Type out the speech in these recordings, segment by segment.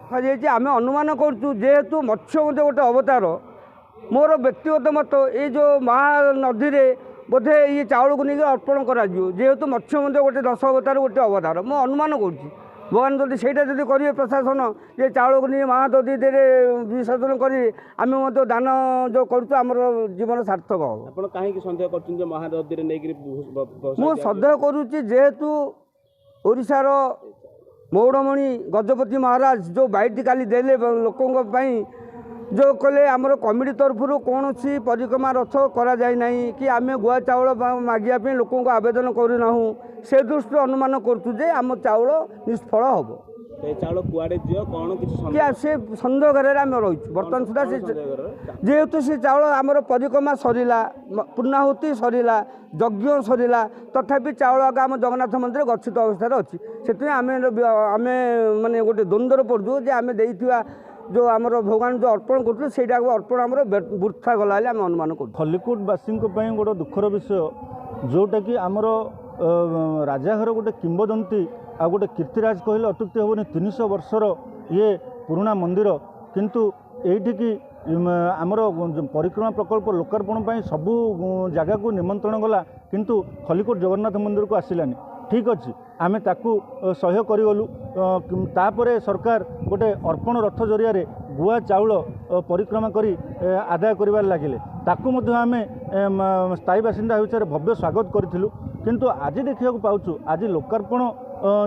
କୁହାଯାଇଛି ଆମେ ଅନୁମାନ କରୁଛୁ ଯେହେତୁ ମତ୍ସ୍ୟ ମଧ୍ୟ ଗୋଟେ ଅବତାର। ମୋର ବ୍ୟକ୍ତିଗତ ମତ ଏଇ ଯେଉଁ ମହାନଦୀରେ ବୋଧେ ଇଏ ଚାଉଳକୁ ନେଇକି ଅର୍ପଣ କରାଯିବ, ଯେହେତୁ ମତ୍ସ୍ୟ ମଧ୍ୟ ଗୋଟେ ଦଶ ଅବତାର ଗୋଟେ ଅବତାର ମୁଁ ଅନୁମାନ କରୁଛି। ଭଗବାନ ଯଦି ସେଇଟା ଯଦି କରିବେ ପ୍ରଶାସନ ଯେ ଚାଉଳକୁ ନେଇ ମହାନଦୀରେ ବିସର୍ଜନ କରିବେ, ଆମେ ମଧ୍ୟ ଦାନ ଯେଉଁ କରୁଛୁ ଆମର ଜୀବନ ସାର୍ଥକ ହେବ। ଆପଣ କାହିଁକି ସନ୍ଦେହ କରୁଛନ୍ତି ଯେ ମହାନଦୀରେ ନେଇକରି ମୁଁ ସନ୍ଦେହ କରୁଛି ଯେହେତୁ ଓଡ଼ିଶାର ମୌଡ଼ମଣି ଗଜପତି ମହାରାଜ ଯେଉଁ ବାଇଟି କାଲି ଦେଲେ ଲୋକଙ୍କ ପାଇଁ ଯେଉଁ କଲେ, ଆମର କମିଟି ତରଫରୁ କୌଣସି ପରିକ୍ରମା ରଥ କରାଯାଇ ନାହିଁ କି ଆମେ ଗୁଆ ଚାଉଳ ମାଗିବା ପାଇଁ ଲୋକଙ୍କୁ ଆବେଦନ କରୁନାହୁଁ। ସେ ଦୃଷ୍ଟିରୁ ଅନୁମାନ କରୁଛୁ ଯେ ଆମ ଚାଉଳ ନିଷ୍ଫଳ ହେବ। ଚାଉଳ କୁଆଡ଼େ ଯିବ କ'ଣ କିଛି ସେ ସନ୍ଦେହରେ ଆମେ ରହିଛୁ ବର୍ତ୍ତମାନ ସୁଦ୍ଧା। ସେ ଯେହେତୁ ସେ ଚାଉଳ ଆମର ପରିକ୍ରମା ସରିଲା, ପୂର୍ଣ୍ଣାହୁତି ସରିଲା, ଯଜ୍ଞ ସରିଲା, ତଥାପି ଚାଉଳ ଆଗ ଆମ ଜଗନ୍ନାଥ ମନ୍ଦିର ଗଚ୍ଛିତ ଅବସ୍ଥାରେ ଅଛି। ସେଥିପାଇଁ ଆମେ ମାନେ ଗୋଟେ ଦ୍ୱନ୍ଦ୍ୱରେ ପଡ଼ୁଛୁ ଯେ ଆମେ ଦେଇଥିବା ଯେଉଁ ଆମର ଭଗବାନ ଯେଉଁ ଅର୍ପଣ କରୁଛୁ ସେଇଟାକୁ ଅର୍ପଣ ଆମର ବୃଥା ଗଲା ବୋଲି ଆମେ ଅନୁମାନ କରୁଛୁ। ଖଲିକୋଟବାସୀଙ୍କ ପାଇଁ ଗୋଟେ ଦୁଃଖର ବିଷୟ, ଯେଉଁଟାକି ଆମର ରାଜାଘର ଗୋଟେ କିମ୍ବଦନ୍ତୀ ଆଉ ଗୋଟେ କୀର୍ତ୍ତିରାଜ କହିଲେ ଅତ୍ୟୁକ୍ତି ହେବନି। 300 ବର୍ଷର ଇଏ ପୁରୁଣା ମନ୍ଦିର, କିନ୍ତୁ ଏଇଠିକି ଆମର ପରିକ୍ରମା ପ୍ରକଳ୍ପ ଲୋକାର୍ପଣ ପାଇଁ ସବୁ ଜାଗାକୁ ନିମନ୍ତ୍ରଣ ଗଲା, କିନ୍ତୁ ଖଲିକୋଟ ଜଗନ୍ନାଥ ମନ୍ଦିରକୁ ଆସିଲାନି। ଠିକ୍ ଅଛି, ଆମେ ତାକୁ ସହ୍ୟ କରିଗଲୁ। ତାପରେ ସରକାର ଗୋଟେ ଅର୍ପଣ ରଥ ଜରିଆରେ ଗୁଆ ଚାଉଳ ପରିକ୍ରମା କରି ଆଦାୟ କରିବାରେ ଲାଗିଲେ, ତାକୁ ମଧ୍ୟ ଆମେ ସ୍ଥାୟୀ ବାସିନ୍ଦା ହିସାବରେ ଭବ୍ୟ ସ୍ୱାଗତ କରିଥିଲୁ। କିନ୍ତୁ ଆଜି ଦେଖିବାକୁ ପାଉଛୁ, ଆଜି ଲୋକାର୍ପଣ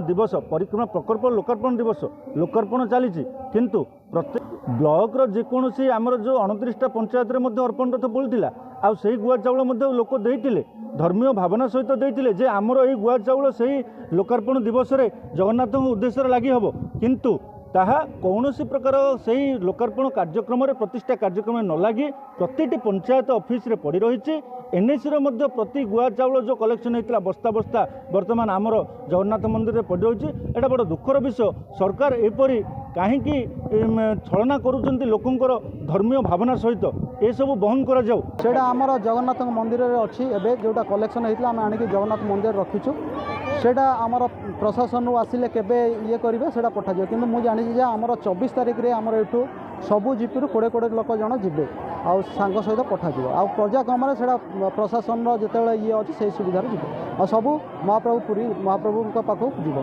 ଦିବସ, ପରିକ୍ରମା ପ୍ରକଳ୍ପ ଲୋକାର୍ପଣ ଦିବସ, ଲୋକାର୍ପଣ ଚାଲିଛି, କିନ୍ତୁ ପ୍ରତ୍ୟେକ ବ୍ଲକର ଯେକୌଣସି ଆମର ଯେଉଁ 29ଟା ପଞ୍ଚାୟତରେ ମଧ୍ୟ ଅର୍ପଣ ରଥ ବୁଲିଥିଲା। ଆଉ ସେହି ଗୁଆ ଚାଉଳ ମଧ୍ୟ ଲୋକ ଦେଇଥିଲେ, ଧର୍ମୀୟ ଭାବନା ସହିତ ଦେଇଥିଲେ ଯେ ଆମର ଏଇ ଗୁଆ ଚାଉଳ ସେହି ଲୋକାର୍ପଣ ଦିବସରେ ଜଗନ୍ନାଥଙ୍କ ଉଦ୍ଦେଶ୍ୟରେ ଲାଗି ହେବ, କିନ୍ତୁ ତାହା କୌଣସି ପ୍ରକାର ସେହି ଲୋକାର୍ପଣ କାର୍ଯ୍ୟକ୍ରମରେ ପ୍ରତିଷ୍ଠା କାର୍ଯ୍ୟକ୍ରମରେ ନ ଲାଗି ପ୍ରତିଟି ପଞ୍ଚାୟତ ଅଫିସରେ ପଡ଼ି ରହିଛି। ଏନ୍ଏସିର ମଧ୍ୟ ପ୍ରତି ଗୁଆ ଚାଉଳ ଯେଉଁ କଲେକ୍ସନ୍ ହୋଇଥିଲା ବସ୍ତା ବସ୍ତା ବର୍ତ୍ତମାନ ଆମର ଜଗନ୍ନାଥ ମନ୍ଦିରରେ ପଡ଼ି ରହିଛି। ଏଇଟା ବଡ଼ ଦୁଃଖର ବିଷୟ। ସରକାର ଏପରି କାହିଁକି ଛଳନା କରୁଛନ୍ତି ଲୋକଙ୍କର ଧର୍ମୀୟ ଭାବନା ସହିତ, ଏସବୁ ବନ୍ଦ କରାଯାଉ। ସେଇଟା ଆମର ଜଗନ୍ନାଥ ମନ୍ଦିରରେ ଅଛି। ଏବେ ଯେଉଁଟା କଲେକ୍ସନ୍ ହେଇଥିଲା ଆମେ ଆଣିକି ଜଗନ୍ନାଥ ମନ୍ଦିରରେ ରଖିଛୁ। ସେଇଟା ଆମର ପ୍ରଶାସନରୁ ଆସିଲେ କେବେ ଇଏ କରିବେ ସେଇଟା ପଠାଯିବ, କିନ୍ତୁ ମୁଁ ଜାଣିଛି ଯେ ଆମର 24 ତାରିଖରେ ଆମର ଏଠୁ ସବୁ ଜିପିରୁ 20 ଲୋକ ଜଣ ଯିବେ, ଆଉ ସାଙ୍ଗ ସହିତ ପଠାଯିବ। ଆଉ ପର୍ଯ୍ୟାୟକ୍ରମରେ ସେଇଟା ପ୍ରଶାସନର ଯେତେବେଳେ ଇଏ ଅଛି ସେଇ ସୁବିଧାରେ ଯିବ, ଆଉ ସବୁ ପୁରୀ ମହାପ୍ରଭୁଙ୍କ ପାଖକୁ ଯିବ।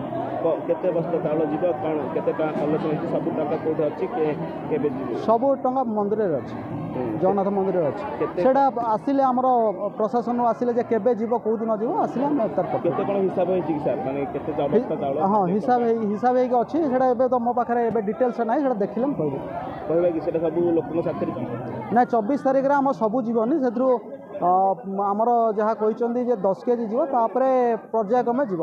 କେତେ ବସ୍ତା ଚାଉଳ ଯିବ, କ'ଣ କେତେ ଟଙ୍କା କଲେକ୍ସନ୍ ହେଇଛି, ସବୁ ଟଙ୍କା କେଉଁଠି ଅଛି, କେବେ ଯିବ? ସବୁ ଟଙ୍କା ମନ୍ଦିରରେ ଅଛି, ଜଗନ୍ନାଥ ମନ୍ଦିରରେ ଅଛି। ସେଇଟା ଆସିଲେ ଆମର ପ୍ରଶାସନରୁ ଆସିଲେ ଯେ କେବେ ଯିବ କେଉଁ ଦିନ ଯିବ ଆସିଲେ ଆମେ ତାର କେତେ କ'ଣ ହିସାବ ହେଇଛି କି ସାର୍, ମାନେ କେତେ ବସ୍ତା ଚାଉଳ? ହଁ, ହିସାବ ହେଇକି ଅଛି। ସେଇଟା ଏବେ ତ ମୋ ପାଖରେ ଏବେ ଡିଟେଲ୍ସ ନାହିଁ, ସେଇଟା ଦେଖିଲେ ମୁଁ କହିବି। କହିବା କି ସେଇଟା ସବୁ ଲୋକଙ୍କ ସାଥିରେ ନାଇଁ, 24 ତାରିଖରେ ଆମର ସବୁ ଯିବନି, ସେଥିରୁ ଆମର ଯାହା କହିଛନ୍ତି ଯେ 10 କେଜି ଯିବ, ତାପରେ ପର୍ଯ୍ୟାୟକ୍ରମେ ଯିବ।